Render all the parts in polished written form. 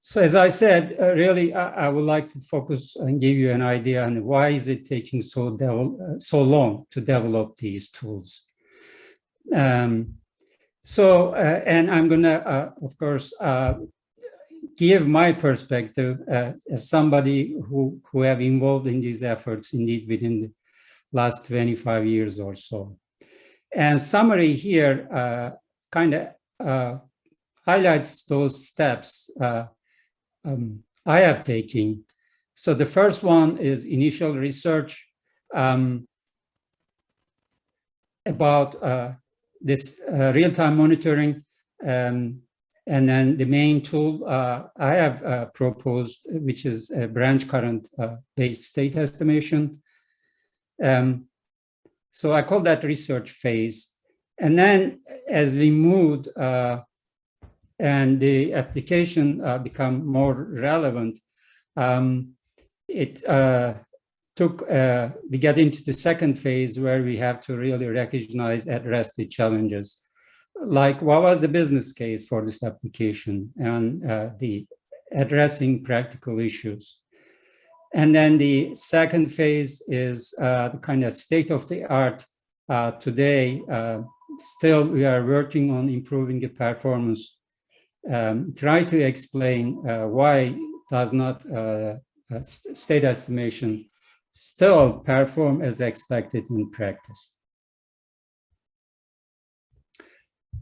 So as I said, really, I would like to focus and give you an idea on why is it taking so long to develop these tools. And I'm going to, of course, give my perspective as somebody who have involved in these efforts indeed within the last 25 years or so. And summary here kind of highlights those steps I have taken. So the first one is initial research about this real-time monitoring. And then the main tool I have proposed, which is a branch current based state estimation. So I call that research phase. And then as we moved and the application become more relevant, we get into the second phase where we have to really recognize, address the challenges. Like what was the business case for this application and the addressing practical issues. And then the second phase is the kind of state of the art today. Still, we are working on improving the performance. Try to explain why does not state estimation still perform as expected in practice.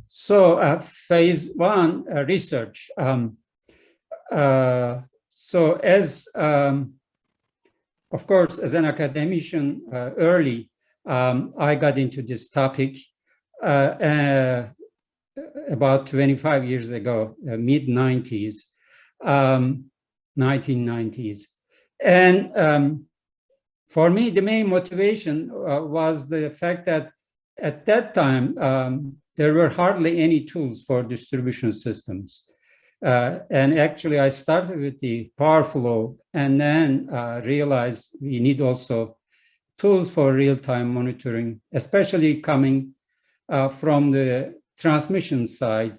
So phase one, research. So as, of course, as an academician early, I got into this topic about 25 years ago, mid-90s, 1990s. And for me, the main motivation was the fact that at that time, there were hardly any tools for distribution systems. And actually, I started with the power flow and then realized we need also tools for real-time monitoring, especially coming from the transmission side.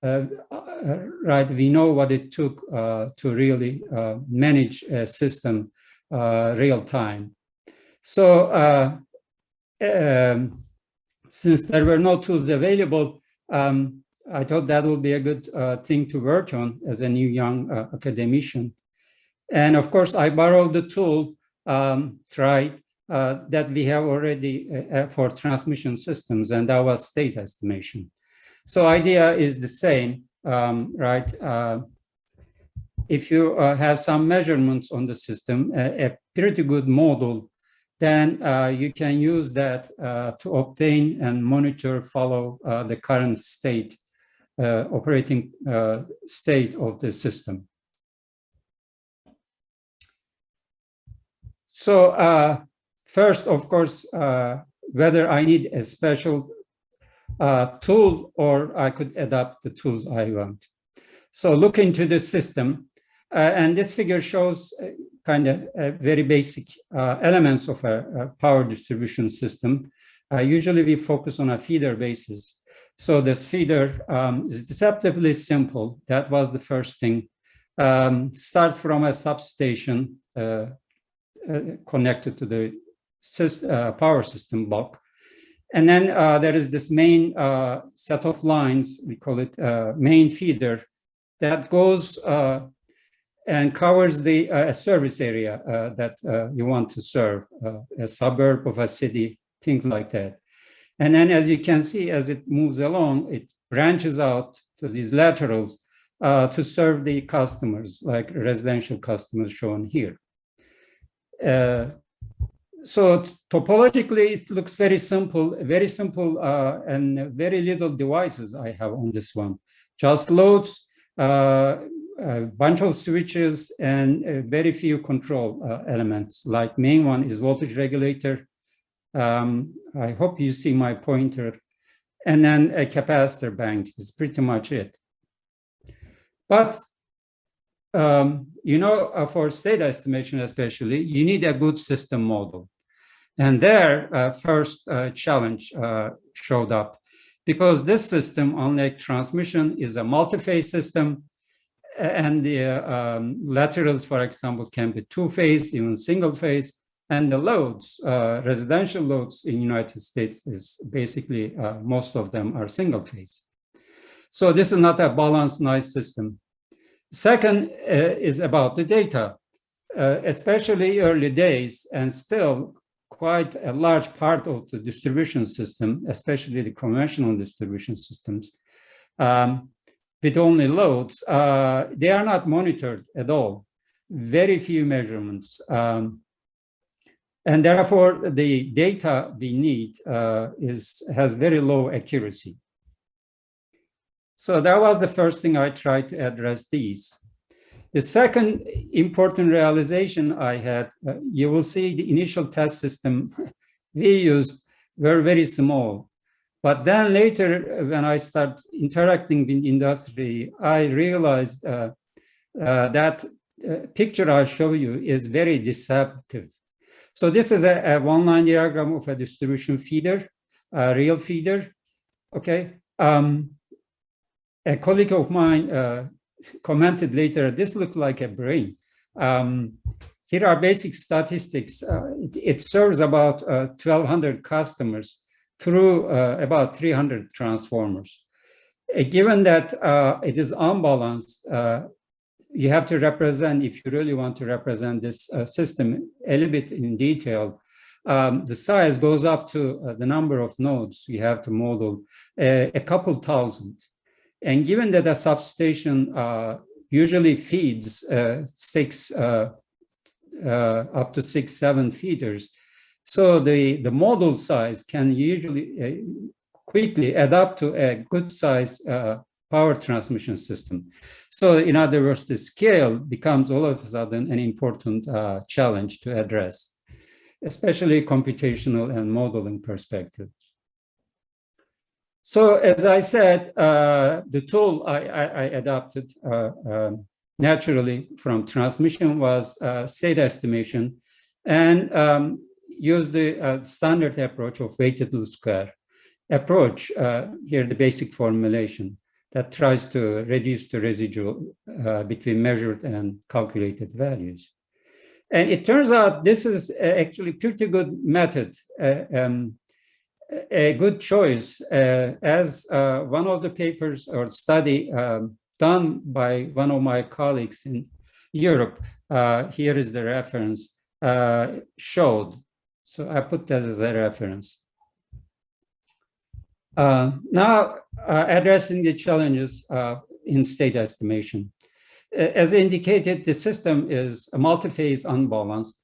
Right, we know what it took to really manage a system real-time. So since there were no tools available, I thought that would be a good thing to work on as a new young academician. And of course, I borrowed the tool, tried, that we have already for transmission systems, and that was state estimation. So idea is the same, right? If you have some measurements on the system, a pretty good model, then you can use that to obtain and monitor, follow the current state, operating state of the system. So first, of course, whether I need a special tool or I could adapt the tools I want. So look into the system, and this figure shows kind of very basic elements of a power distribution system. Usually we focus on a feeder basis. So this feeder is deceptively simple. That was the first thing. Start from a substation connected to the power system block. And then there is this main set of lines, we call it main feeder, that goes and covers the service area that you want to serve, a suburb of a city, things like that. And then as you can see, as it moves along, it branches out to these laterals to serve the customers, like residential customers shown here. So topologically, it looks very simple, and very little devices I have on this one. Just loads, a bunch of switches, and very few control elements. Like main one is voltage regulator. I hope you see my pointer. And then a capacitor bank is pretty much it. But you know, for state estimation especially, you need a good system model. And there, first challenge showed up, because this system, unlike transmission, is a multi-phase system. and the laterals, for example, can be two-phase, even single-phase. And the loads, residential loads in the United States is basically, most of them are single-phase. So this is not a balanced, nice system. Second is about the data, especially early days, and still quite a large part of the distribution system, especially the conventional distribution systems, with only loads, they are not monitored at all. Very few measurements. And therefore, the data we need has very low accuracy. So that was the first thing I tried to address these. The second important realization I had, you will see the initial test system we used were very small. But then later, when I started interacting with industry, I realized that picture I show you is very deceptive. So this is a one-line diagram of a distribution feeder, a real feeder, okay? A colleague of mine commented later, this looked like a brain. Here are basic statistics. It serves about 1,200 customers through about 300 transformers. Given that it is unbalanced, you have to represent, if you really want to represent this system a little bit in detail, the size goes up to the number of nodes you have to model, a couple thousand. And given that a substation usually feeds up to 6, 7 feeders, so the model size can usually quickly add up to a good size power transmission system. So in other words, the scale becomes all of a sudden an important challenge to address, especially computational and modeling perspective. So as I said, the tool I adopted naturally from transmission was state estimation, and used the standard approach of weighted least square approach, here the basic formulation that tries to reduce the residual between measured and calculated values. And it turns out this is actually pretty good method, a good choice, as one of the papers or study done by one of my colleagues in Europe, here is the reference, showed. So I put that as a reference. Now, addressing the challenges in state estimation. As indicated, the system is a multi-phase unbalanced.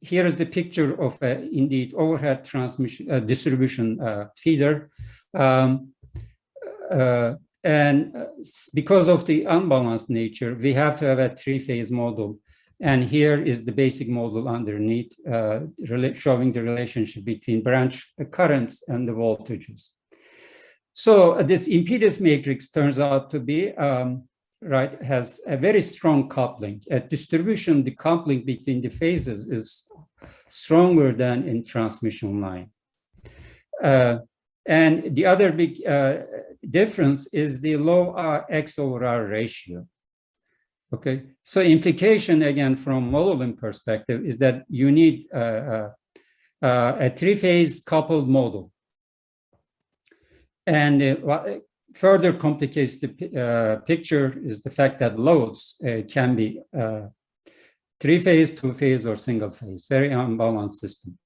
Here is the picture of indeed overhead transmission distribution feeder. And because of the unbalanced nature, we have to have a three-phase model. And here is the basic model underneath, showing the relationship between branch currents and the voltages. So this impedance matrix turns out to be, has a very strong coupling. At distribution, the coupling between the phases is stronger than in transmission line. And the other big difference is the low X over R ratio. Okay, so implication again from modeling perspective is that you need a three-phase coupled model. And what further complicates the picture is the fact that loads can be three-phase, two-phase, or single-phase, very unbalanced system.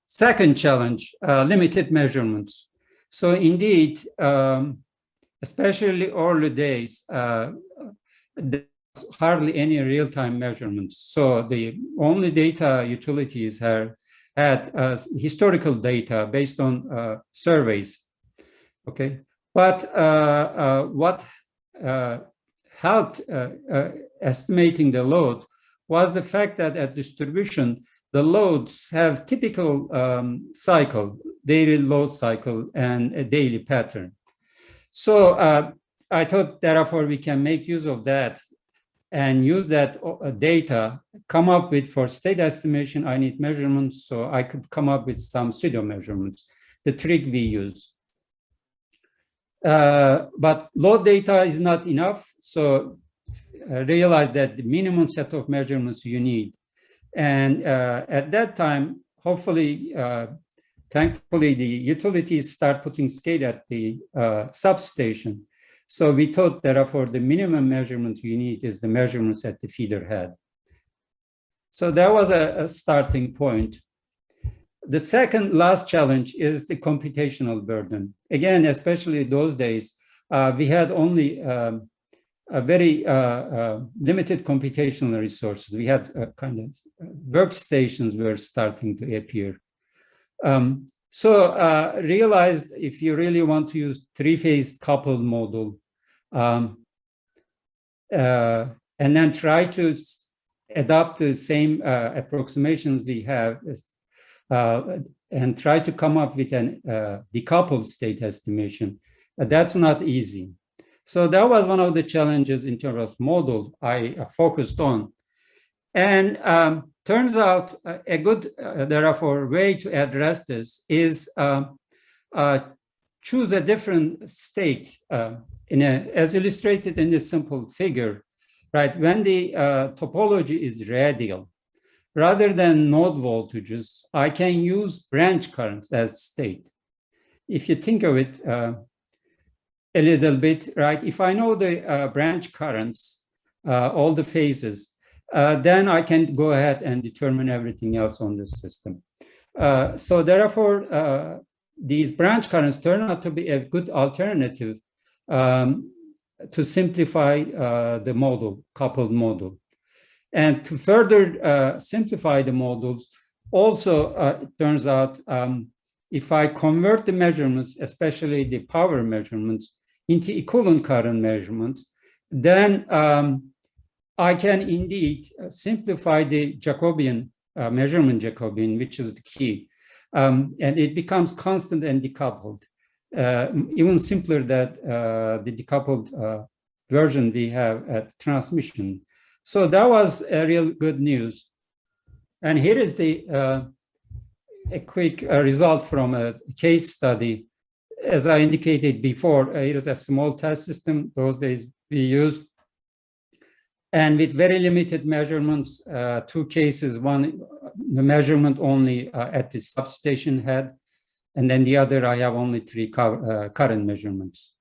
Second challenge, limited measurements. So indeed, especially early days, there's hardly any real-time measurements. So the only data utilities had historical data based on surveys, okay? But what helped estimating the load was the fact that at distribution, the loads have typical cycle, daily load cycle, and a daily pattern. So I thought, therefore, we can make use of that and use that data, come up with, for state estimation, I need measurements, so I could come up with some pseudo measurements, the trick we use. But load data is not enough. So realize that the minimum set of measurements you need. And at that time, hopefully, thankfully, the utilities start putting scale at the substation. So we thought, therefore, the minimum measurement you need is the measurements at the feeder head. So that was a starting point. The second last challenge is the computational burden. Again, especially those days, we had only a very limited computational resources. We had kind of workstations were starting to appear. So realized if you really want to use three-phase coupled model, and then try to adopt the same approximations we have, and try to come up with an decoupled state estimation, that's not easy. So that was one of the challenges in terms of model I focused on. And turns out a good, therefore, way to address this is choose a different state as illustrated in this simple figure, right? When the topology is radial, rather than node voltages, I can use branch currents as state. If you think of it a little bit, right? If I know the branch currents, all the phases, then I can go ahead and determine everything else on the system. So therefore, these branch currents turn out to be a good alternative to simplify the model, coupled model. And to further simplify the models, also it turns out if I convert the measurements, especially the power measurements, into equivalent current measurements, then I can indeed simplify the Jacobian, measurement Jacobian, which is the key. And it becomes constant and decoupled, even simpler than the decoupled version we have at transmission. So that was a real good news. And here is the a quick result from a case study. As I indicated before, here is a small test system. Those days we used. And with very limited measurements, two cases, one, the measurement only at the substation head, and then the other, I have only three current measurements.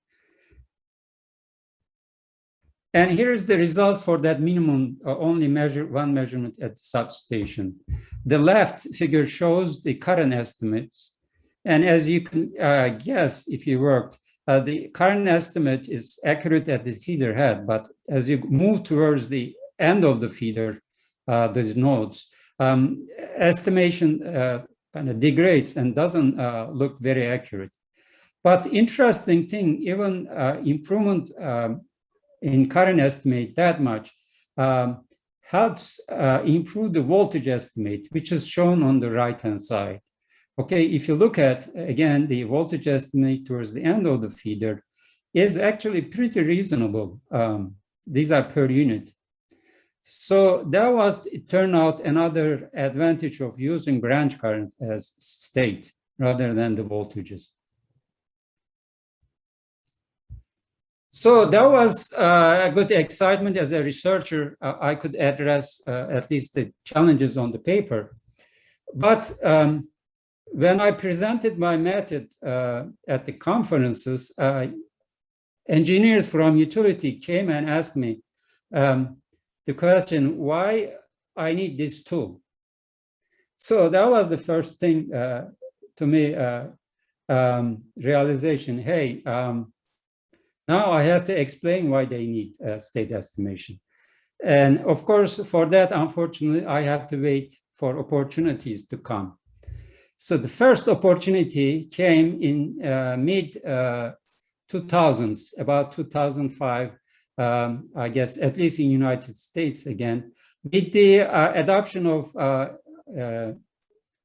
And here's the results for that minimum, only one measurement at the substation. The left figure shows the current estimates. And as you can guess, if you worked, the current estimate is accurate at the feeder head, but as you move towards the end of the feeder, those nodes, estimation kind of degrades and doesn't look very accurate. But interesting thing, even improvement in current estimate that much helps improve the voltage estimate, which is shown on the right-hand side. Okay, if you look at, again, the voltage estimate towards the end of the feeder is actually pretty reasonable. These are per unit. So that was, it turned out, another advantage of using branch current as state rather than the voltages. So that was a good excitement as a researcher. I could address at least the challenges on the paper. But when I presented my method at the conferences, engineers from utility came and asked me the question, why I need this tool? So that was the first thing to me, realization, hey, now I have to explain why they need state estimation. And of course, for that, unfortunately, I have to wait for opportunities to come. So the first opportunity came in mid-2000s, about 2005, I guess, at least in the United States again, with the adoption of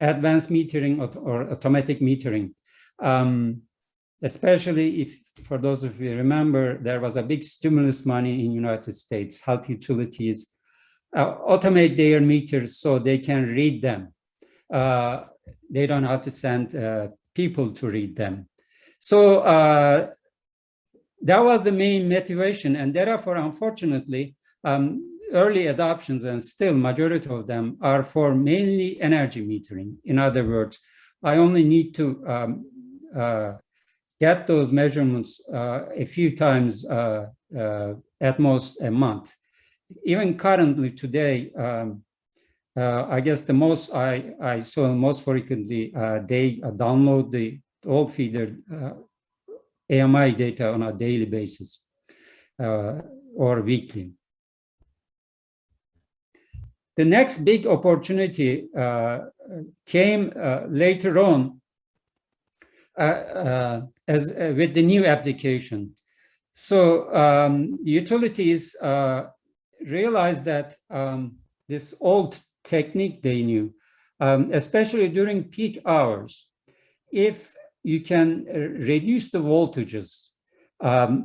advanced metering or automatic metering. Especially if, for those of you remember, there was a big stimulus money in the United States, help utilities automate their meters so they can read them. They don't have to send people to read them. So that was the main motivation, and therefore, unfortunately, early adoptions, and still majority of them, are for mainly energy metering. In other words, I only need to get those measurements a few times, at most a month. Even currently today, I guess the most I saw most frequently, they download the old feeder AMI data on a daily basis or weekly. The next big opportunity came later on with the new application. So utilities realized that this old technique they knew, especially during peak hours, if you can reduce the voltages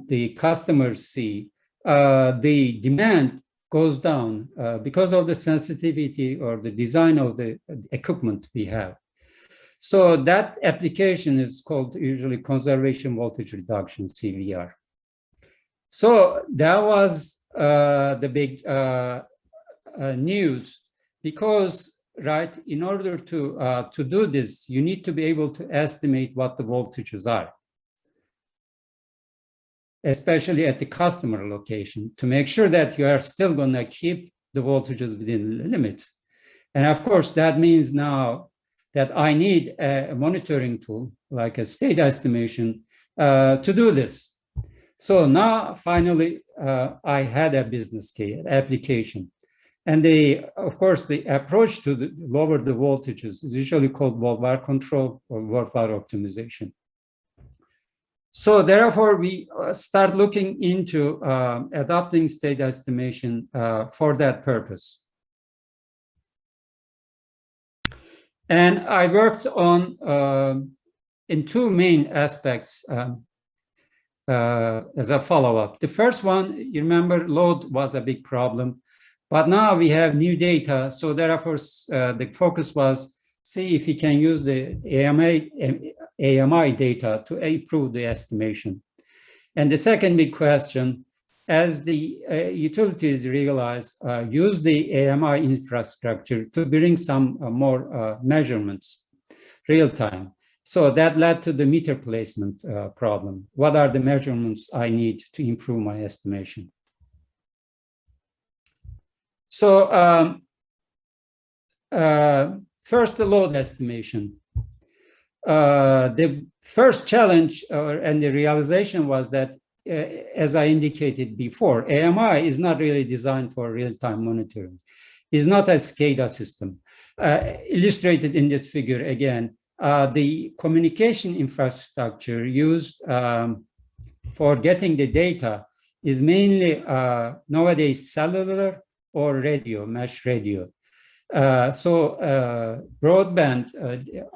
the customers see, the demand goes down because of the sensitivity or the design of the equipment we have. So that application is called usually conservation voltage reduction, CVR. So that was the big news, because right, in order to do this, you need to be able to estimate what the voltages are, especially at the customer location, to make sure that you are still going to keep the voltages within limits. And of course, that means now that I need a monitoring tool, like a state estimation, to do this. So now, finally, I had a business case application. And of course, the approach to lower the voltages is usually called volt-var control or volt-var optimization. So therefore, we start looking into adopting state estimation for that purpose. And I worked on in two main aspects as a follow-up. The first one, you remember, load was a big problem. But now we have new data, so therefore the focus was see if we can use the AMI data to improve the estimation. And the second big question, as the utilities realize, use the AMI infrastructure to bring some more measurements real time. So that led to the meter placement problem. What are the measurements I need to improve my estimation? So first, the load estimation. The first challenge and the realization was that, as I indicated before, AMI is not really designed for real-time monitoring. It's not a SCADA system. Illustrated in this figure again, the communication infrastructure used for getting the data is mainly nowadays cellular or radio, mesh radio. So broadband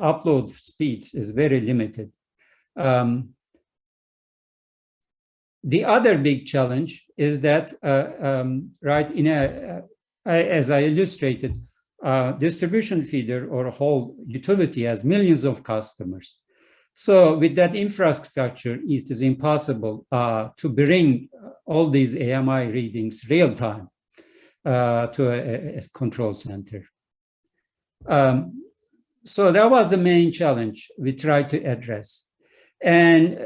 upload speeds is very limited. The other big challenge is that, right, as I illustrated, distribution feeder or a whole utility has millions of customers. So with that infrastructure, it is impossible to bring all these AMI readings real time to a control center. So that was the main challenge we tried to address. And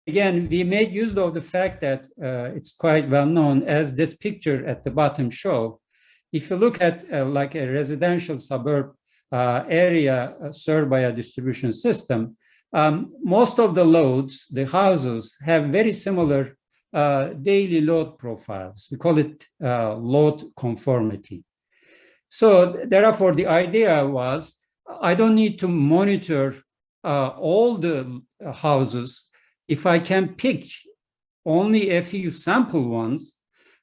again, we made use of the fact that it's quite well known, as this picture at the bottom show. If you look at like a residential suburb area served by a distribution system, most of the loads, the houses, have very similar daily load profiles. We call it load conformity. So therefore, the idea was, I don't need to monitor all the houses. If I can pick only a few sample ones,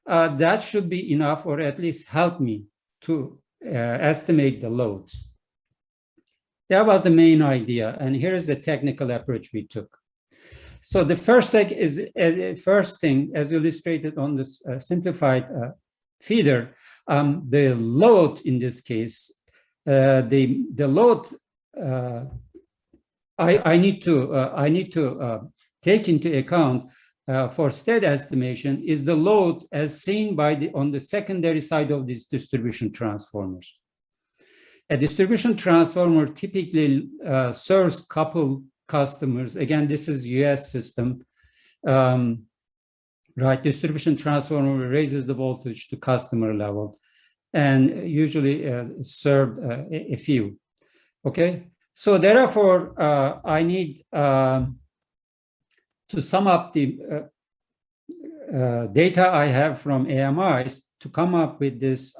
that should be enough, or at least help me to estimate the loads. That was the main idea, and here is the technical approach we took. So the first thing, as illustrated on this simplified feeder, the load in this case, the load, I need to take into account for state estimation is the load as seen on the secondary side of these distribution transformers. A distribution transformer typically serves couple customers. Again, this is US system. Right, distribution transformer raises the voltage to customer level and usually served a few. Okay, so therefore, I need to sum up the data I have from AMIs to come up with this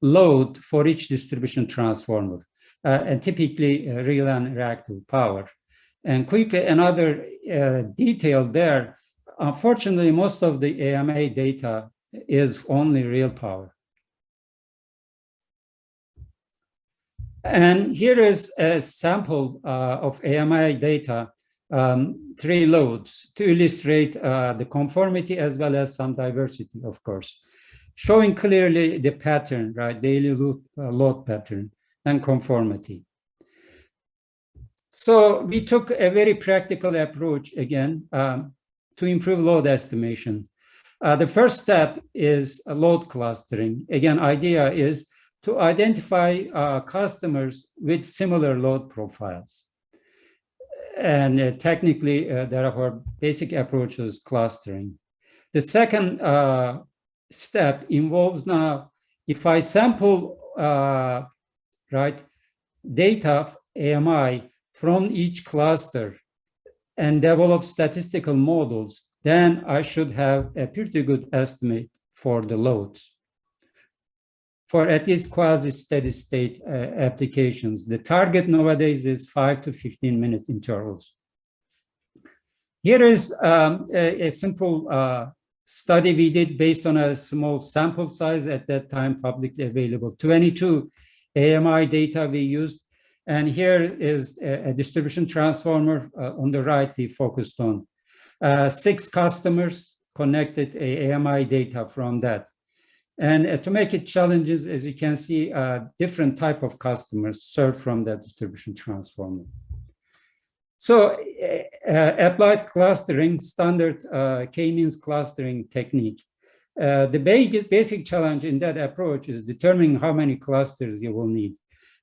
load for each distribution transformer, and typically real and reactive power. And quickly, another detail there, unfortunately, most of the AMA data is only real power. And here is a sample of AMI data, 3 loads to illustrate the conformity as well as some diversity, of course, showing clearly the pattern, right, daily load pattern and conformity. So we took a very practical approach again to improve load estimation. The first step is load clustering. Again, idea is to identify customers with similar load profiles. And technically, therefore, basic approach is clustering. The second step involves now, if I sample right, data AMI from each cluster and develop statistical models, then I should have a pretty good estimate for the loads. For at least quasi-steady state applications, the target nowadays is 5 to 15-minute intervals. Here is a simple study we did based on a small sample size at that time, publicly available. 22 AMI data we used. And here is a distribution transformer on the right we focused on. 6 customers connected AMI data from that. And to make it challenges, as you can see, different type of customers served from that distribution transformer. So applied clustering, standard k-means clustering technique. The basic challenge in that approach is determining how many clusters you will need.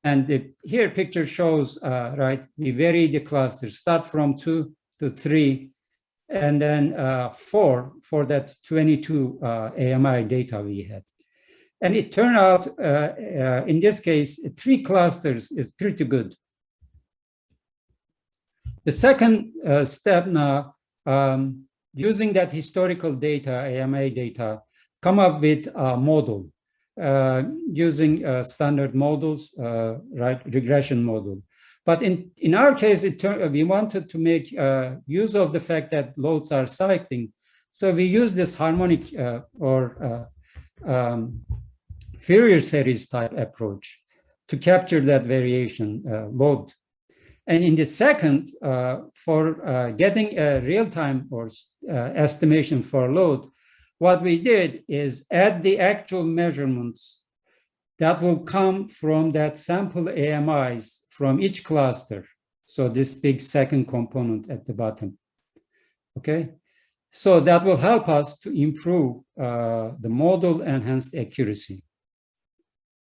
And here picture shows, right, we vary the clusters, start from 2 to 3, and then 4 for that 22 AMI data we had. And it turned out, in this case, 3 clusters is pretty good. The second step now, using that historical data, AMA data, come up with a model using standard models, right, regression model. But in our case, we wanted to make use of the fact that loads are cycling. So we use this harmonic or Fourier series type approach to capture that variation load. And in the second, for getting a real-time or estimation for load, what we did is add the actual measurements that will come from that sample AMIs from each cluster. So this big second component at the bottom, okay? So that will help us to improve the model and hence the accuracy.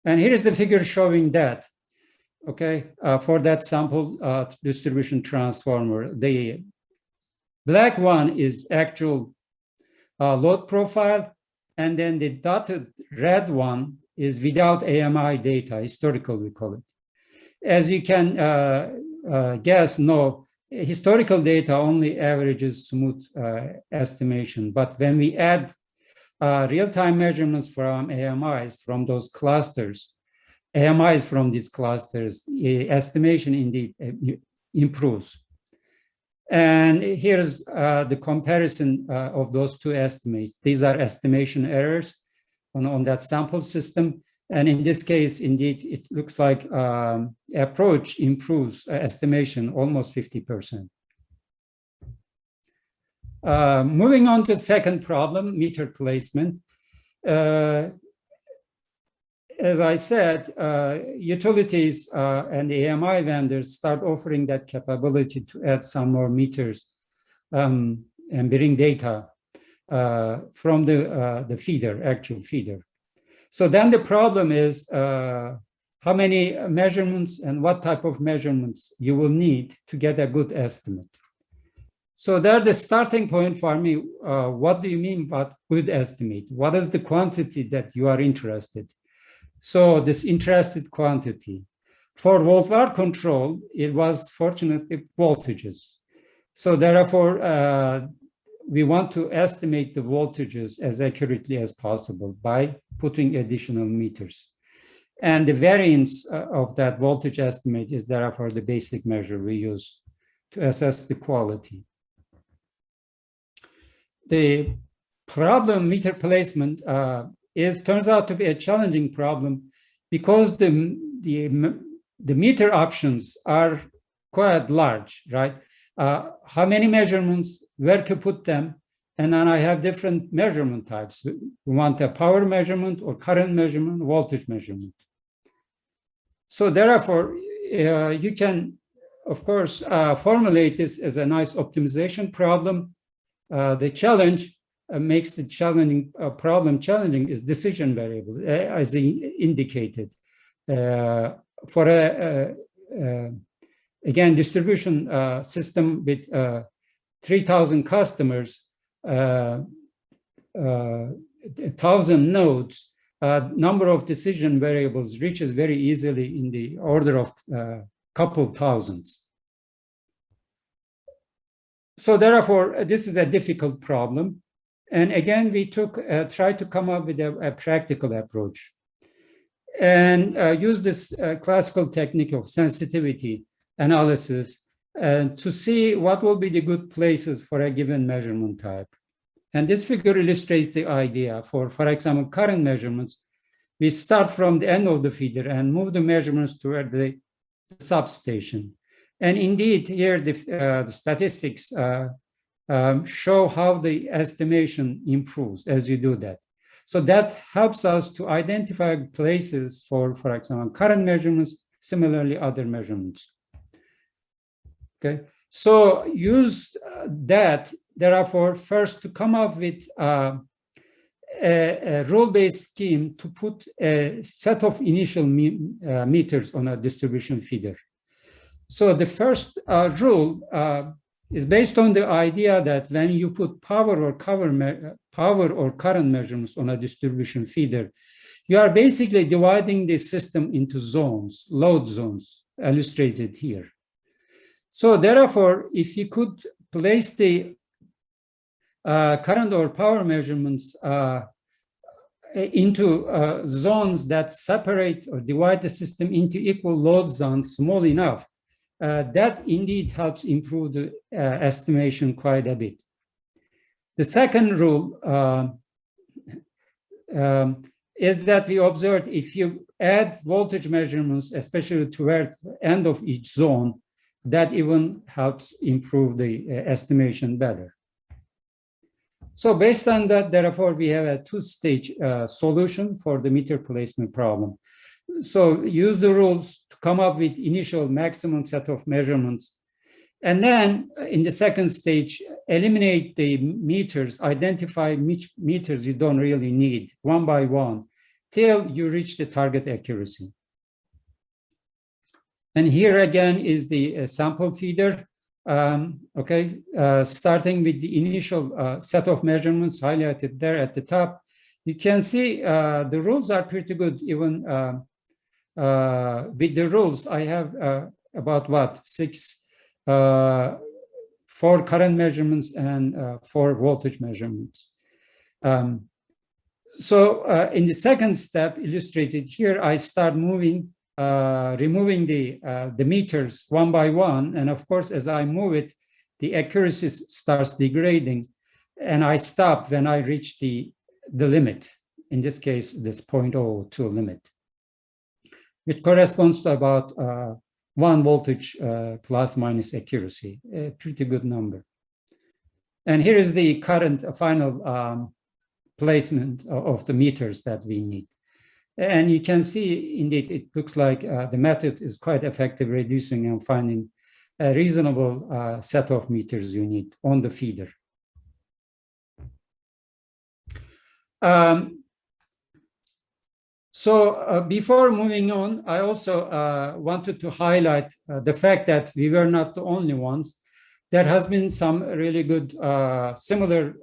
And here is the figure showing that, okay, for that sample distribution transformer. The black one is actual load profile, and then the dotted red one is without AMI data, historical we call it. As you can guess, no, historical data only averages smooth estimation, but when we add real-time measurements from AMIs from those clusters, AMIs from these clusters, estimation indeed improves. And here's the comparison of those 2 estimates. These are estimation errors on that sample system. And in this case, indeed, it looks like approach improves estimation almost 50%. Moving on to the second problem, meter placement. As I said, utilities and the AMI vendors start offering that capability to add some more meters and bring data from the feeder, actual feeder. So then the problem is how many measurements and what type of measurements you will need to get a good estimate. So there, the starting point for me, what do you mean by good estimate? What is the quantity that you are interested? So this interested quantity. For volt-var control, it was fortunately voltages. So therefore, we want to estimate the voltages as accurately as possible by putting additional meters. And the variance of that voltage estimate is therefore the basic measure we use to assess the quality. The problem meter placement turns out to be a challenging problem because the meter options are quite large, right? How many measurements, where to put them, and then I have different measurement types. We want a power measurement or current measurement, voltage measurement. So therefore, you can, of course, formulate this as a nice optimization problem. The challenge makes the problem challenging is decision variable, as indicated. For again, distribution system with 3,000 customers, 1,000 nodes, number of decision variables reaches very easily in the order of couple thousands. So therefore, this is a difficult problem. And again, we tried to come up with a practical approach and use this classical technique of sensitivity analysis to see what will be the good places for a given measurement type. And this figure illustrates the idea. For example, current measurements, we start from the end of the feeder and move the measurements toward the substation. And indeed, here the statistics show how the estimation improves as you do that. So that helps us to identify places for example, current measurements, similarly other measurements. Okay, so use that, therefore, first to come up with a rule-based scheme to put a set of initial meters on a distribution feeder. So the first rule is based on the idea that when you put power or current measurements on a distribution feeder, you are basically dividing the system into zones, load zones, illustrated here. So therefore, if you could place the current or power measurements into zones that separate or divide the system into equal load zones small enough, that indeed helps improve the estimation quite a bit. The second rule is that we observed if you add voltage measurements, especially towards the end of each zone, that even helps improve the estimation better. So based on that, therefore, we have a two-stage solution for the meter placement problem. So use the rules to come up with initial maximum set of measurements. And then in the second stage, eliminate the meters, identify which meters you don't really need one by one till you reach the target accuracy. And here again is the sample feeder. Starting with the initial set of measurements highlighted there at the top, you can see the rules are pretty good. Even with the rules, I have about what, 4 current measurements and 4 voltage measurements. So in the second step illustrated here, I start removing the meters one by one. And of course, as I move it, the accuracy starts degrading. And I stop when I reach the limit. In this case, this 0.02 limit, which corresponds to about 1 voltage plus minus accuracy, a pretty good number. And here is the current final placement of the meters that we need. And you can see, indeed, it looks like the method is quite effective reducing and finding a reasonable set of meters you need on the feeder. So before moving on, I also wanted to highlight the fact that we were not the only ones. There has been some really good similar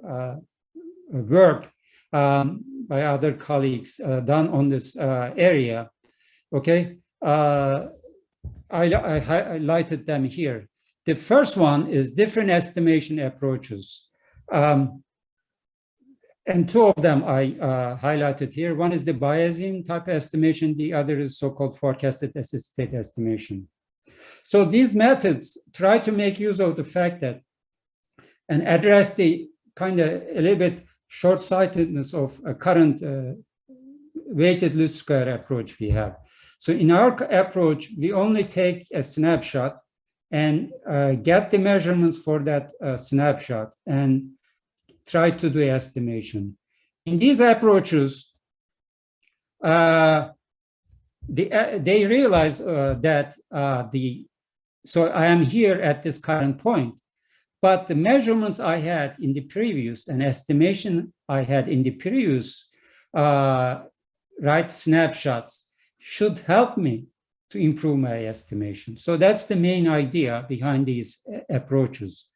work by other colleagues done on this area. Okay, I highlighted them here. The first one is different estimation approaches. And two of them I highlighted here. One is the Bayesian type estimation. The other is so-called forecasted state estimation. So these methods try to make use of the fact that and address the kind of a little bit short-sightedness of a current weighted least square approach we have. So in our approach, we only take a snapshot and get the measurements for that snapshot and try to do estimation. In these approaches, they realize that so I am here at this current point, but the measurements I had in the previous and estimation I had in the previous snapshots should help me to improve my estimation. So that's the main idea behind these approaches.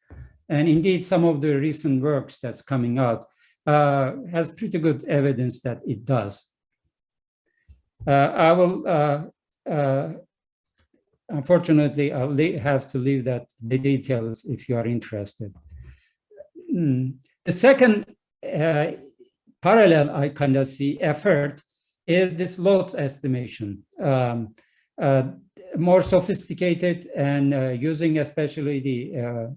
And indeed, some of the recent works that's coming out has pretty good evidence that it does. I will, unfortunately, I'll have to leave the details if you are interested. The second parallel I kind of see effort is this load estimation. More sophisticated and using especially the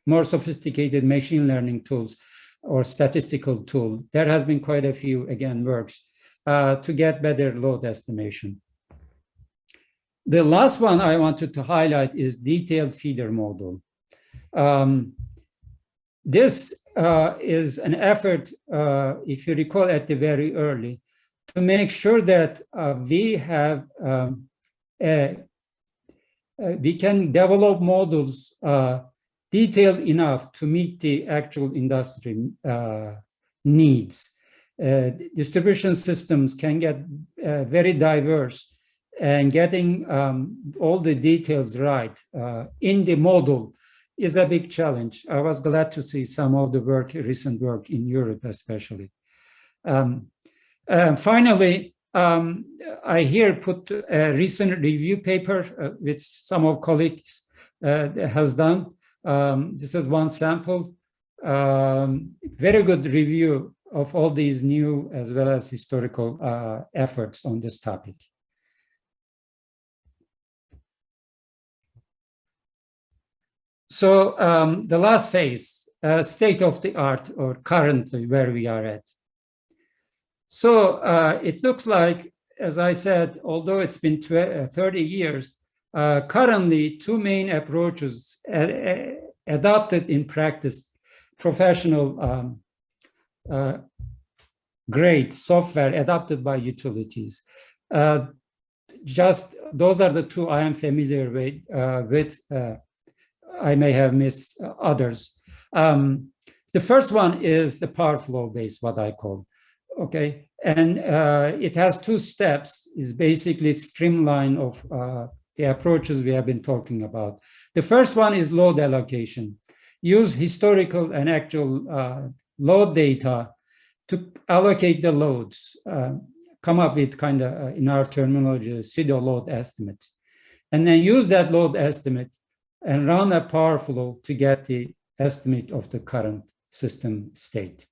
more sophisticated machine learning tools or statistical tool. There has been quite a few, again, works to get better load estimation. The last one I wanted to highlight is detailed feeder model. This is an effort, if you recall at the very early, to make sure that we have, we can develop models detailed enough to meet the actual industry needs. Distribution systems can get very diverse, and getting all the details right in the model is a big challenge. I was glad to see some of the work, recent work in Europe especially. Finally, I here put a recent review paper which some of colleagues has done. This is one sample. Very good review of all these new as well as historical efforts on this topic. So the last phase, state of the art, or currently where we are at. So it looks like, as I said, although it's been 30 years, currently two main approaches adopted in practice, professional grade software adopted by utilities. Just those are the two I am familiar with. I may have missed others. The first one is the power flow based, what I call. Okay, and it has two steps. Is basically streamline of the approaches we have been talking about. The first one is load allocation. Use historical and actual load data to allocate the loads. Come up with kind of, in our terminology, pseudo load estimates, and then use that load estimate and run a power flow to get the estimate of the current system state.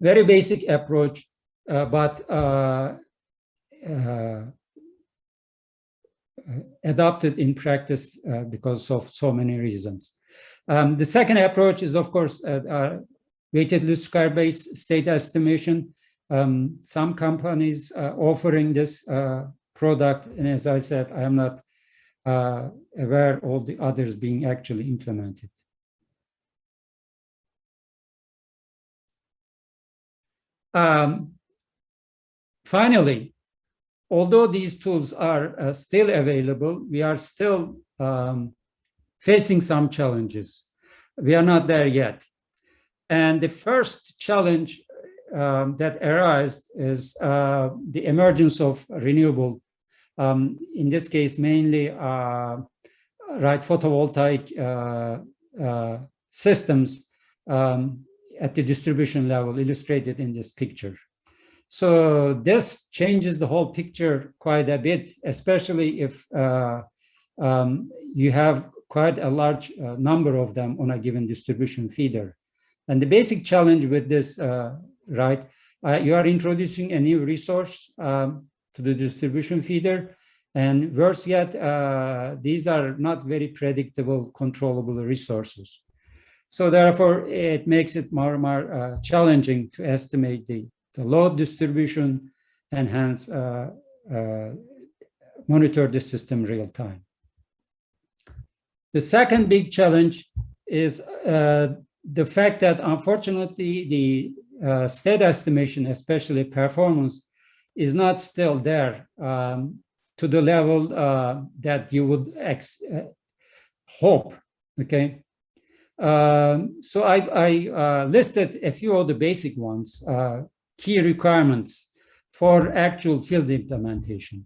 Very basic approach, but adopted in practice because of so many reasons. The second approach is, of course, weighted least square based state estimation. Some companies offering this product, and as I said, I am not aware of all the others being actually implemented. Finally, although these tools are still available, we are still facing some challenges. We are not there yet. And the first challenge that arises is the emergence of renewable, in this case, mainly photovoltaic systems at the distribution level, illustrated in this picture. So this changes the whole picture quite a bit, especially if you have quite a large number of them on a given distribution feeder. And the basic challenge with this, you are introducing a new resource to the distribution feeder, and worse yet, these are not very predictable, controllable resources. So therefore, it makes it more and more challenging to estimate the load distribution and hence monitor the system real time. The second big challenge is the fact that unfortunately the state estimation, especially performance, is not still there to the level that you would hope, okay? So I listed a few of the basic ones, key requirements for actual field implementation.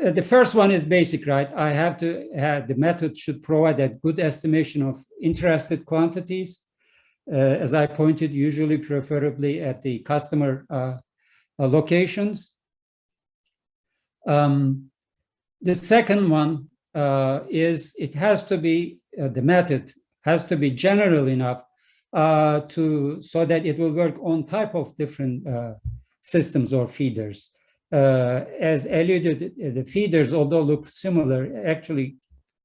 The first one is basic, right? I have to have the method should provide a good estimation of interested quantities, as I pointed, usually preferably at the customer locations. The second one is it has to be, the method has to be general enough so that it will work on type of different systems or feeders. As alluded, the feeders, although look similar, actually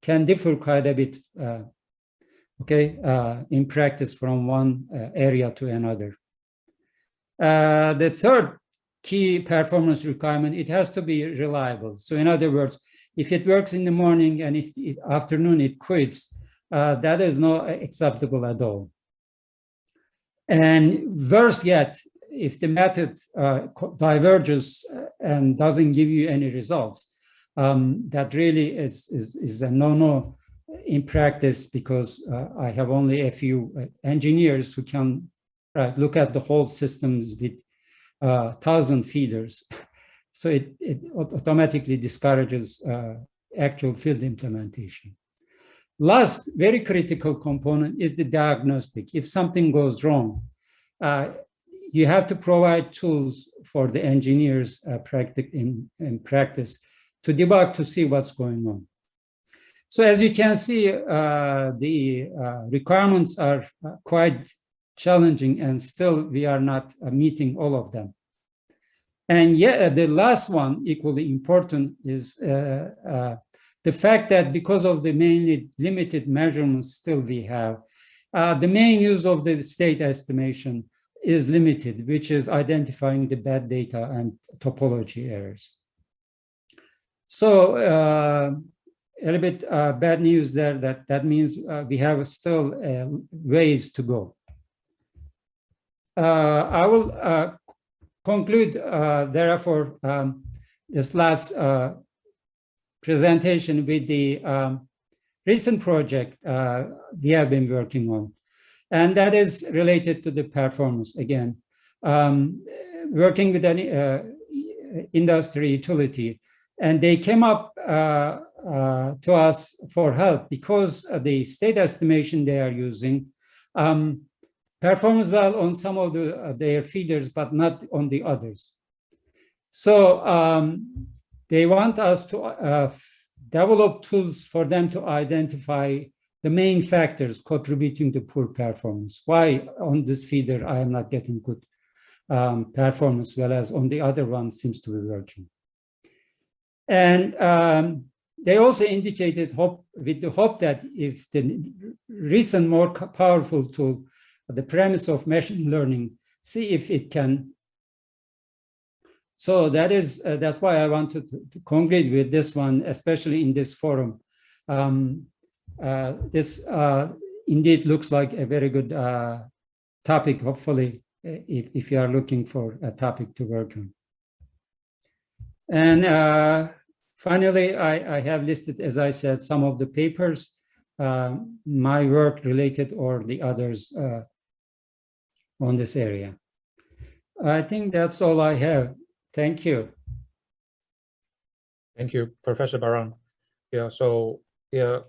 can differ quite a bit, in practice from one area to another. The third key performance requirement, it has to be reliable. So in other words, if it works in the morning and if the afternoon it quits, that is not acceptable at all. And worse yet, if the method diverges and doesn't give you any results, that really is a no-no in practice, because I have only a few engineers who can look at the whole systems with 1,000 feeders. So it automatically discourages actual field implementation. Last, very critical component is the diagnostic. If something goes wrong, you have to provide tools for the engineers in practice to debug, to see what's going on. So as you can see, the requirements are quite challenging, and still we are not meeting all of them. And yet the last one, equally important, is the fact that because of the mainly limited measurements still we have, the main use of the state estimation is limited, which is identifying the bad data and topology errors. So a little bit bad news there, that means we have still ways to go. I will conclude, therefore, this last presentation with the recent project we have been working on. And that is related to the performance again. Working with an industry utility, and they came up to us for help because the state estimation they are using performs well on some of their feeders, but not on the others. So they want us to develop tools for them to identify the main factors contributing to poor performance. Why on this feeder I am not getting good performance, whereas on the other one seems to be working. And they also indicated with the hope that if the recent more powerful tool, the premise of machine learning, see if it can. So that's why I wanted to conclude with this one, especially in this forum. This indeed looks like a very good topic, hopefully, if you are looking for a topic to work on. And Finally, I have listed, as I said, some of the papers, my work related or the others on this area. I think that's all I have. Thank you. Thank you, Professor Baran. Yeah, so yeah,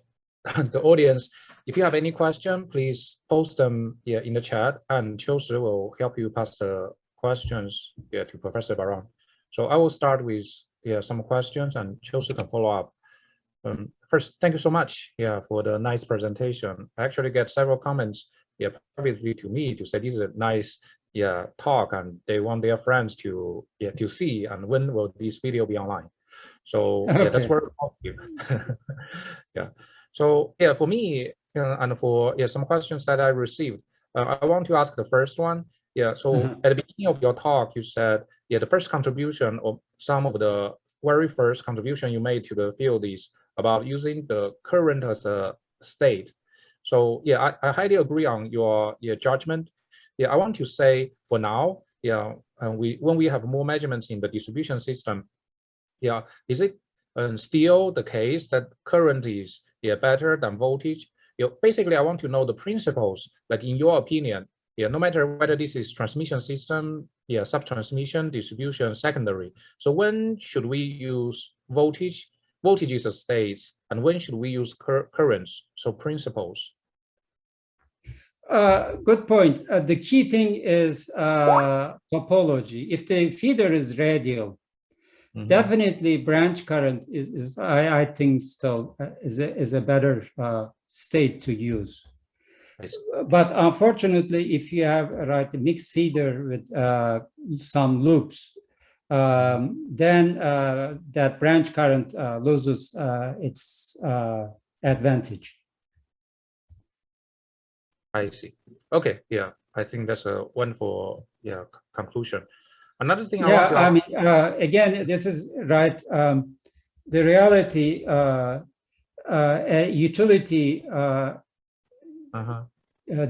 the audience, if you have any question, please post them in the chat, and Qiushi will help you pass the questions to Professor Baran. So I will start with some questions, and Qiushi can follow up. First, thank you so much for the nice presentation. I actually get several comments privately to me to say this is a nice talk, and they want their friends to see, and when will this video be online. So okay. That's very positive. So for me and for some questions that I received, I want to ask the first one. So at the beginning of your talk, you said the first contribution, or some of the very first contribution you made to the field, is about using the current as a state. So I highly agree on your judgment. I want to say for now, when we have more measurements in the distribution system, is it still the case that current is better than voltage? Basically, I want to know the principles, like in your opinion, no matter whether this is transmission system, subtransmission, distribution, secondary. So when should we use voltage? Voltage is a state, and when should we use currents? So principles. Good point. The key thing is topology. If the feeder is radial, definitely branch current is I think still is a better state to use. But unfortunately, if you have a mixed feeder with some loops, then that branch current loses its advantage. I see. Okay, I think that's a wonderful conclusion. Another thing I mean, again, this is right. The reality, utility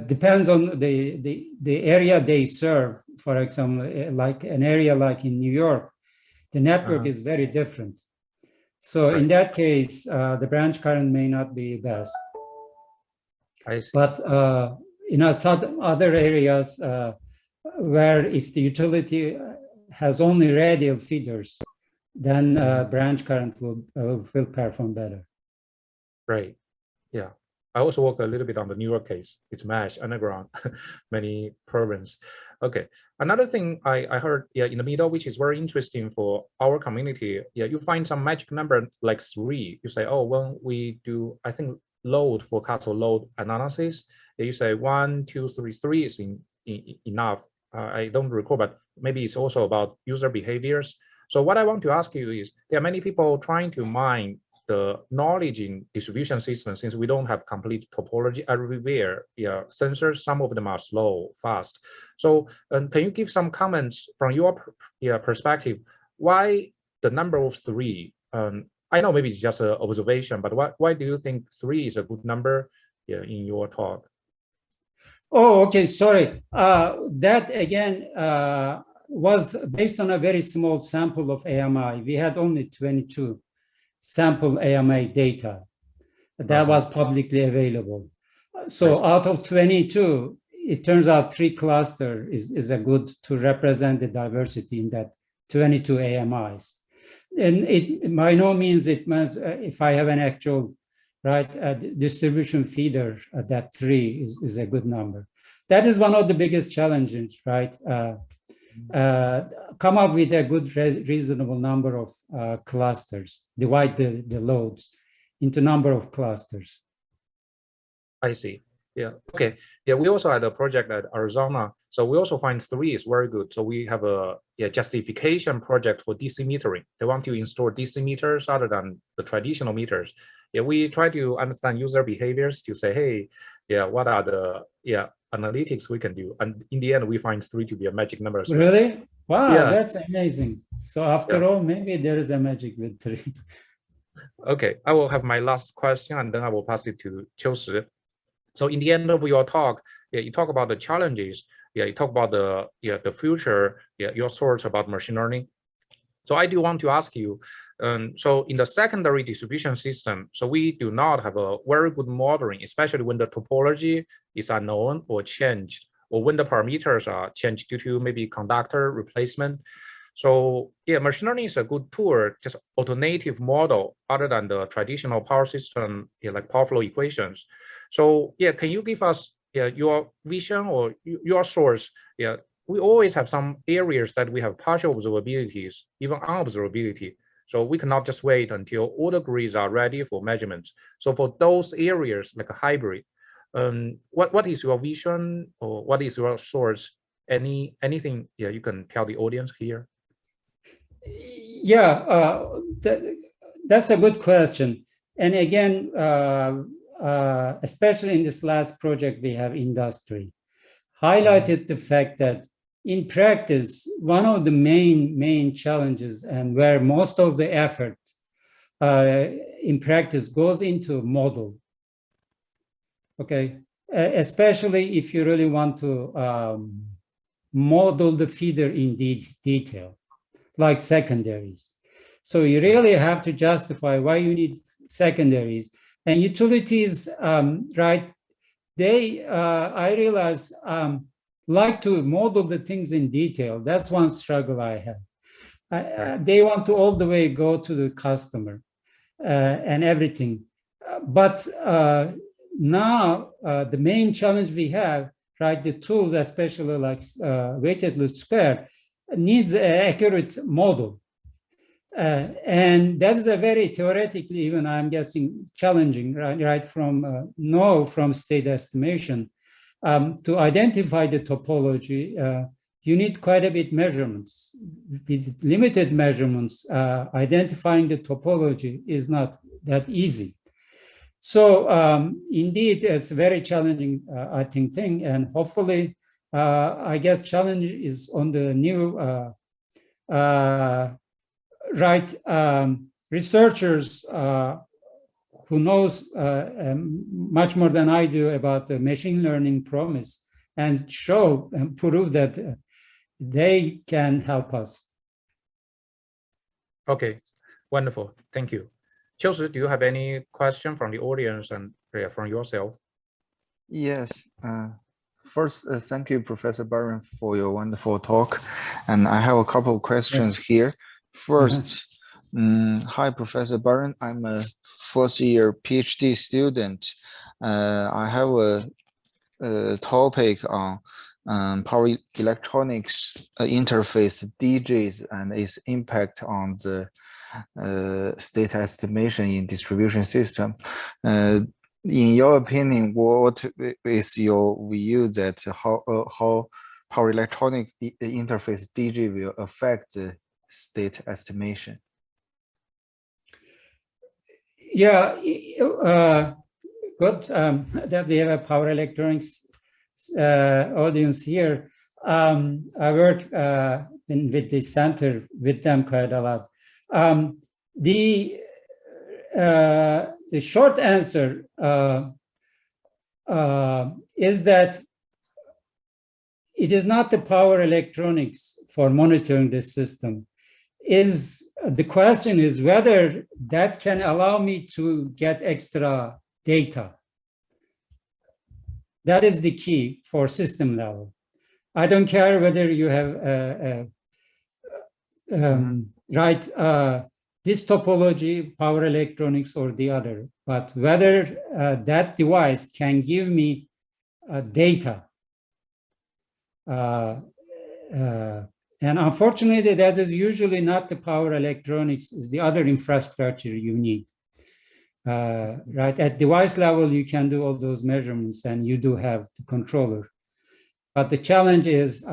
depends on the area they serve. For example, like an area like in New York, the network is very different. So in that case, the branch current may not be best. I see. But in some other areas, where if the utility has only radial feeders, then branch current will perform better. Right. Yeah. I also work a little bit on the New York case. It's mesh underground, many provinces. Okay. Another thing I heard in the middle, which is very interesting for our community. You find some magic number like 3. You say, oh, when we do, I think load forecast or load analysis, you say 1, 2, 3, 3 is enough. I don't recall, but maybe it's also about user behaviors. So what I want to ask you is, there are many people trying to mine the knowledge in distribution systems, since we don't have complete topology everywhere. Sensors, some of them are slow, fast. So can you give some comments from your perspective, why the number of 3? I know maybe it's just an observation, but why do you think 3 is a good number in your talk? Oh, okay, sorry. That again was based on a very small sample of AMI. We had only 22 sample AMI data that was publicly available. So out of 22, it turns out 3 cluster is a good to represent the diversity in that 22 AMIs. And it by no means it means if I have an actual distribution feeder, that 3 is a good number. That is one of the biggest challenges, right? Come up with a good reasonable number of clusters, divide the loads into number of clusters. I see. Okay. We also had a project at Arizona. So we also find 3 is very good. So we have a justification project for DC metering. They want to install DC meters other than the traditional meters. We try to understand user behaviors to say, hey, what are the analytics we can do? And in the end, we find 3 to be a magic number. Really? Wow, that's amazing. So after all, maybe there is a magic with 3. Okay, I will have my last question, and then I will pass it to Qiushi. So in the end of your talk, you talk about the challenges. You talk about the future. Your thoughts about machine learning. So I do want to ask you, so in the secondary distribution system, so we do not have a very good modeling, especially when the topology is unknown or changed, or when the parameters are changed due to maybe conductor replacement. So yeah, machine learning is a good tool, just alternative model other than the traditional power system, like power flow equations. So yeah, can you give us your vision or your source? Yeah, we always have some areas that we have partial observabilities, even unobservability. So we cannot just wait until all the grids are ready for measurements. So for those areas like a hybrid, what is your vision or what is your source? Anything you can tell the audience here? Yeah, that's a good question. And again, especially in this last project, we have industry highlighted the fact that in practice, one of the main challenges and where most of the effort in practice goes into model. Okay, especially if you really want to model the feeder in detail, like secondaries. So you really have to justify why you need secondaries. And utilities, right, they, I realize, like to model the things in detail. That's one struggle I have. They want to all the way go to the customer and everything. But now the main challenge we have, right, the tools, especially like weighted least square, needs an accurate model. And that is a very theoretically, even I'm guessing, challenging, right from from state estimation. To identify the topology, you need quite a bit measurements. With limited measurements, identifying the topology is not that easy. So indeed, it's a very challenging, I think, thing. And hopefully, I guess challenge is on the new researchers who knows much more than I do about the machine learning promise and show and prove that they can help us. Okay, wonderful. Thank you. Qiushi, do you have any question from the audience and from yourself? Yes. First, thank you, Professor Byron, for your wonderful talk. And I have a couple of questions here. First, hi, Professor Byron. I'm a first-year PhD student. I have a topic on power electronics interface DGs and its impact on the state estimation in distribution system. In your opinion, what is your view that how power electronics interface DG will affect the state estimation? Yeah, good that we have a power electronics audience here. I work with the center with them quite a lot. The short answer is that it is not the power electronics for monitoring this system. The question is whether that can allow me to get extra data. That is the key for system level. I don't care whether you have this topology, power electronics, or the other, but whether that device can give me data. And unfortunately, that is usually not the power electronics, it's the other infrastructure you need. Right, at device level, you can do all those measurements and you do have the controller. But the challenge is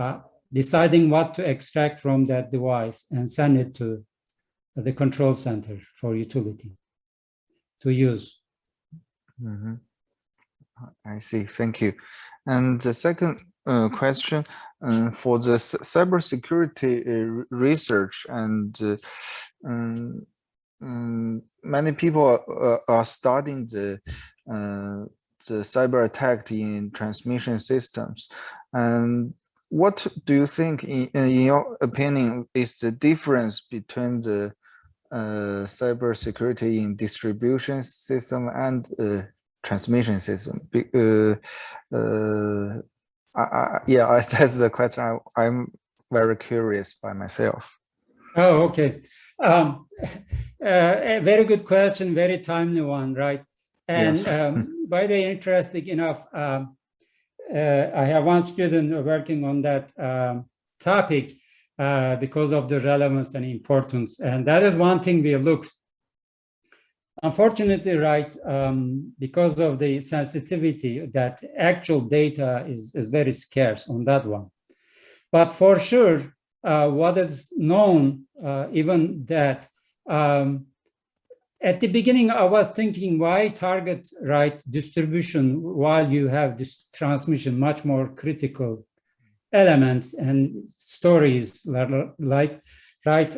deciding what to extract from that device and send it to the control center for utility to use. Mm-hmm. I see, thank you. And the second question for the cybersecurity research, and many people are studying the cyber attack in transmission systems, and what do you think, in your opinion, is the difference between the cybersecurity in distribution system and transmission system? Yeah, that's the question I'm very curious by myself. Oh, okay. A very good question, very timely one, right? And Yes. by the way, interesting enough, I have one student working on that topic because of the relevance and importance. And that is one thing we look. Unfortunately, right, because of the sensitivity, that actual data is very scarce on that one. But for sure, what is known, even that, at the beginning, I was thinking, why target, right, distribution while you have this transmission, much more critical elements and stories like, right,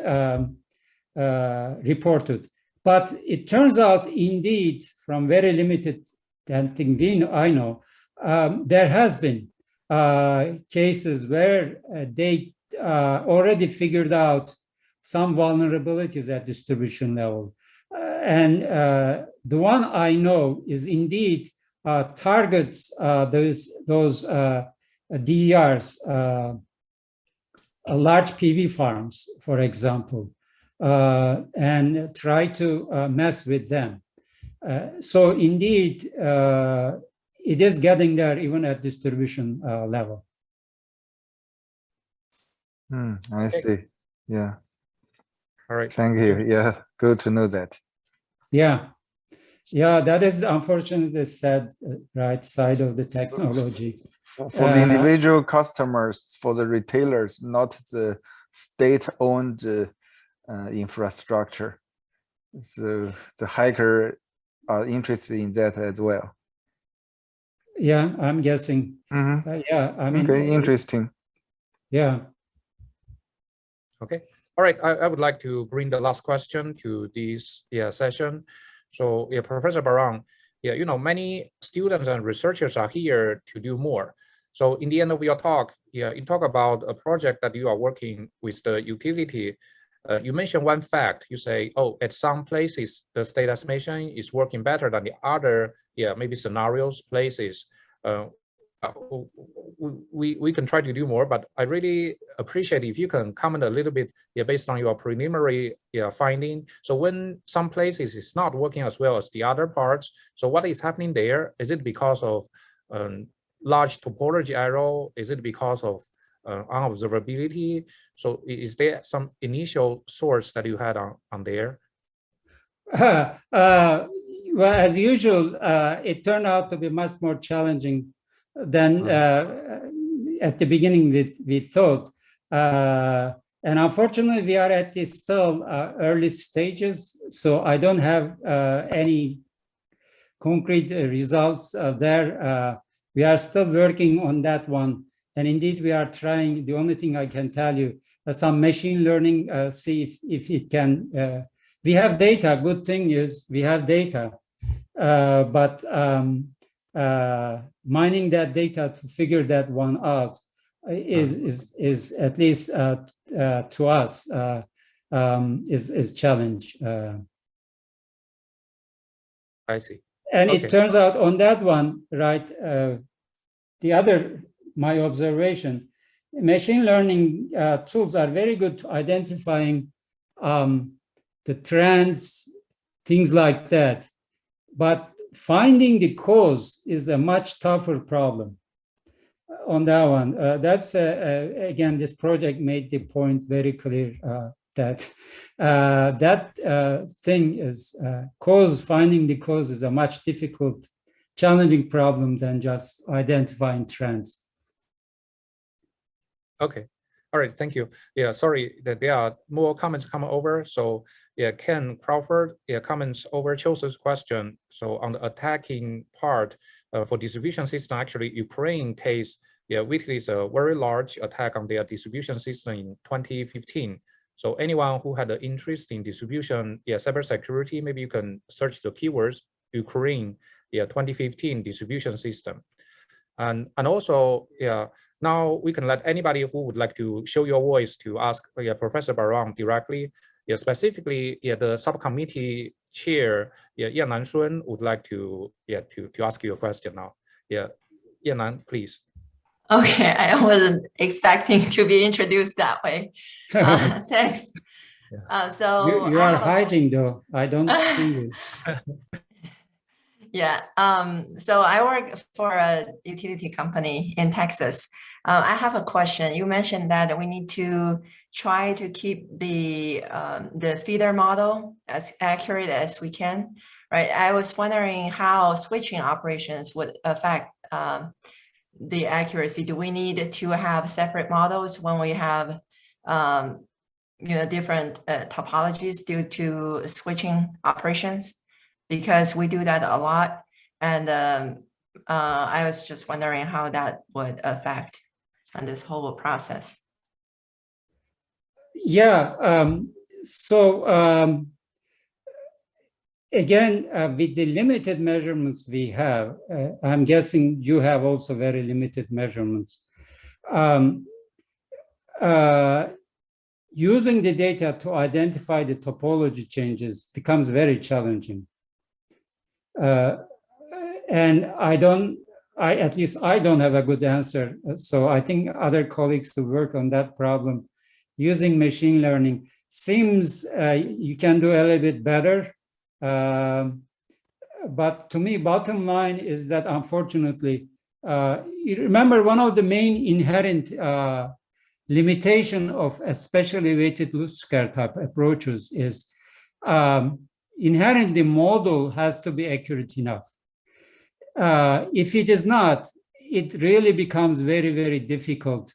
reported. But it turns out, indeed, from very limited thing I know, there has been cases where they already figured out some vulnerabilities at distribution level. And the one I know is indeed targets those DERs, large PV farms, for example, and try to mess with them. So indeed, it is getting there even at distribution level. I see. Yeah. All right. Thank you. Yeah, good to know that. Yeah. Yeah, that is unfortunately the sad, right, side of the technology. For the individual customers, for the retailers, not the state-owned infrastructure. So the hacker are interested in that as well. Yeah, I'm guessing. Yeah, I mean. Okay, interesting. Yeah. Okay. All right. I would like to bring the last question to this session. So yeah, Professor Barang, yeah, you know, many students and researchers are here to do more. So in the end of your talk, yeah, you talk about a project that you are working with the utility. You mentioned one fact. You say, oh, at some places the state estimation is working better than the other, maybe scenarios places. We can try to do more, but I really appreciate if you can comment a little bit, based on your preliminary finding. So when some places is not working as well as the other parts, so what is happening there? Is it because of large topology error? Is it because of unobservability? So is there some initial source that you had on there? Well, as usual, it turned out to be much more challenging than at the beginning we thought. And unfortunately, we are at this still early stages, so I don't have any concrete results there. We are still working on that one. And indeed, we are trying. The only thing I can tell you, some machine learning, see if it can. We have data. Good thing is we have data, but mining that data to figure that one out is at least to us is challenge. I see. And okay. It turns out on that one, right? The other, my observation, machine learning tools are very good to identifying the trends, things like that. But finding the cause is a much tougher problem on that one. That's, again, this project made the point very clear that that thing is finding the cause is a much difficult, challenging problem than just identifying trends. Okay. All right. Thank you. Yeah. Sorry that there are more comments coming over. So yeah, Ken Crawford comments over Chose's question. So on the attacking part for distribution system, actually Ukraine case, witnessed a very large attack on their distribution system in 2015. So anyone who had an interest in distribution, cybersecurity, maybe you can search the keywords Ukraine, 2015 distribution system. And also, yeah, now we can let anybody who would like to show your voice to ask Professor Barong directly. Yeah, specifically, the subcommittee chair, Yanan Shun, would like to ask you a question now. Yeah, Yanan, please. Okay, I wasn't expecting to be introduced that way. Thanks. So you are hiding though. I don't see you. Yeah, so I work for a utility company in Texas. I have a question. You mentioned that we need to try to keep the feeder model as accurate as we can, right? I was wondering how switching operations would affect the accuracy. Do we need to have separate models when we have different topologies due to switching operations? Because we do that a lot, and I was just wondering how that would affect on this whole process. Yeah, again, with the limited measurements we have, I'm guessing you have also very limited measurements. Using the data to identify the topology changes becomes very challenging. And at least I don't have a good answer. So I think other colleagues who work on that problem using machine learning seems you can do a little bit better. But to me, bottom line is that unfortunately, you remember one of the main inherent limitation of especially weighted least square type approaches is inherently model has to be accurate enough. If it is not, it really becomes very, very difficult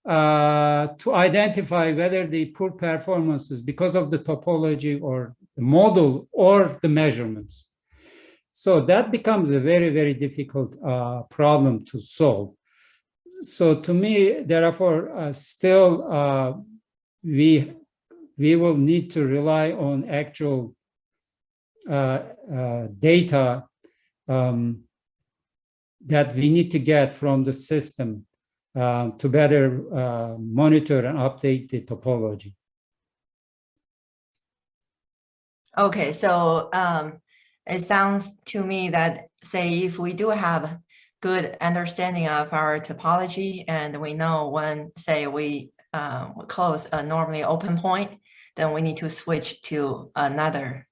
to identify whether the poor performance is because of the topology or the model or the measurements. So that becomes a very, very difficult problem to solve. So to me, therefore, still we will need to rely on actual data that we need to get from the system to better monitor and update the topology. Okay, so it sounds to me that, say, if we do have good understanding of our topology and we know when, say, we close a normally open point, then we need to switch to another